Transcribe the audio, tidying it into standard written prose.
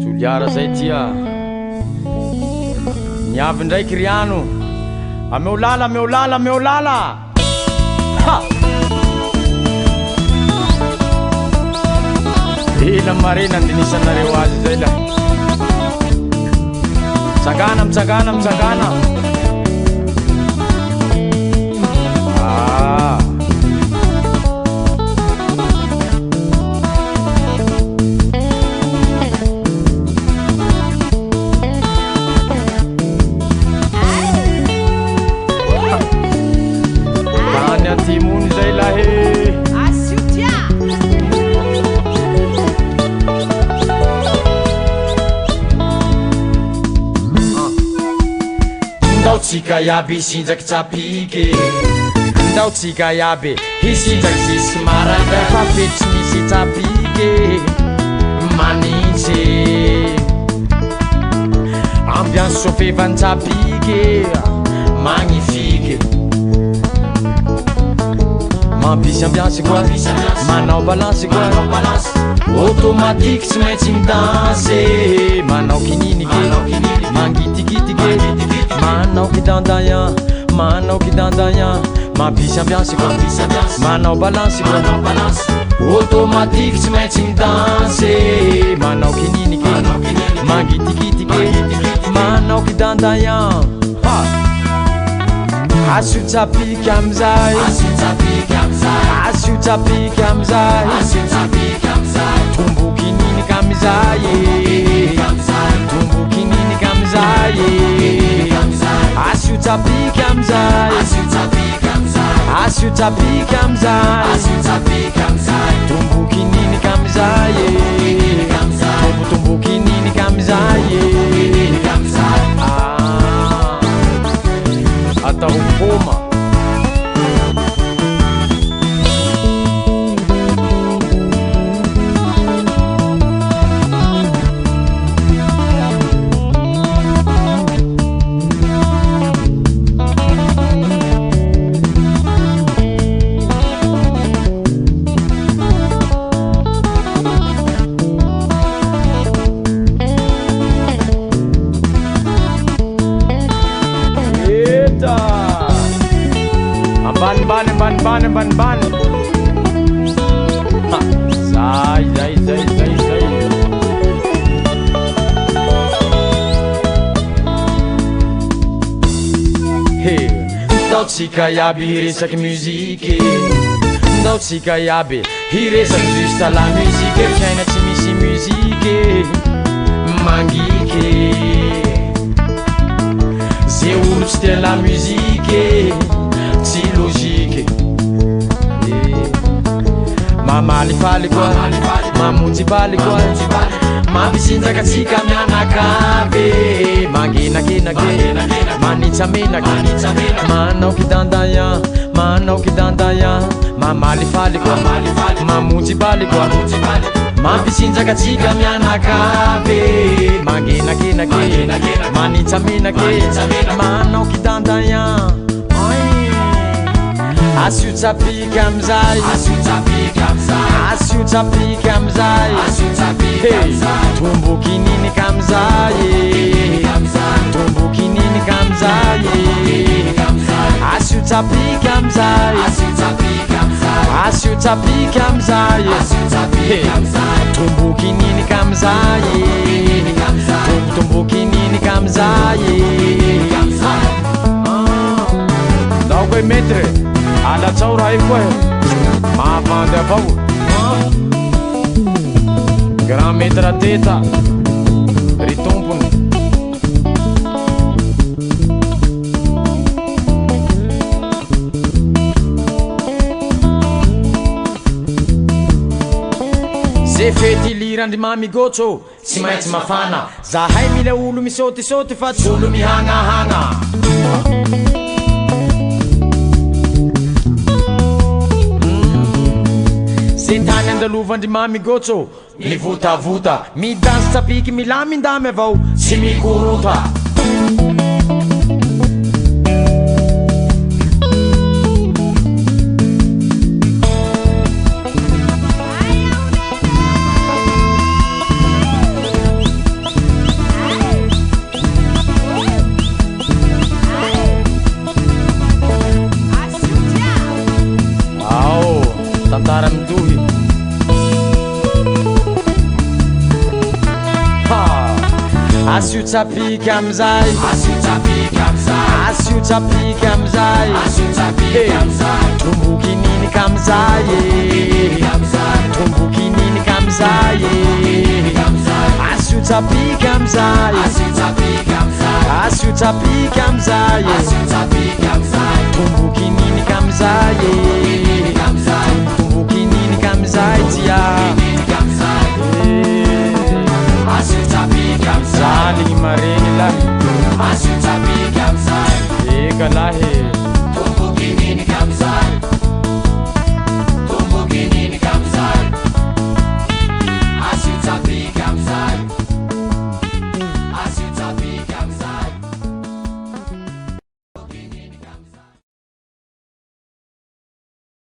Joliara zay tia niavy ndraiky riano ameo lala ameo lala ameo lala ha ila marina andinisanareo azy zay la mitsangana mitsangana mitsangana timony zay lahe asutya ndao tsika iaby hisinjaky tsapike ndao tsika iaby hisinjaky zisy maraindray fa fetsy misy tsapike manitsy ambiance sofevany tsapike magnifique mampisy ambiance quoi manao balance quoi automatique tsy maintsy midanse manao kininike mangitikitike manao kidandaya mampisy ambiance quoi manao balance quoi automatique tsy maintsy midanse manao kininike mangitikitike manao kidandaya asutapike amzay asutapike amzay tumbukinini kamzay tumbukinini kamzay asutapike amzay asutapike amzay tumbukinini kamzay tumbukinini kamzay atau poma ban zay hey ndao tsika iaby hiresaky muzike ndao tsika iaby hiresaky juste la musique fiaina tsy misy muzike mangike ze olo tsy tia la musique tsy logique mamalifaly koa mamonjy baly koa mampisinjakatsika mianakabe mangenakenake manitsamenake manao kidandaya mamalifaly koa mamonjy baly koa mampisinjakatsika mianakabe mangenakenake manitsamenake manao kidandaya asutapike amzay asutapike amzay tumbukinini kamzay tumbukinini kamzay asutapike amzay asutapike amzay tumbukinini kamzay tumbukinini kamzay ndao koe metre alatsao raha io koa mahavandy avao grand maître teta ry tompony ze fety lirandrimamy gotso tsy maintsy mafana zahay mila olo misotisoty fa tsy olo mihagnahagna tany andalovandrimamy gotso mivotavota midansy tsapiky milamindamy avao tsy mikorota tapika amizay asio tapika amizay tomboky ninika amizay tomboky ninika amizay asio tapika amizay asio tapika amizay tomboky ninika amizay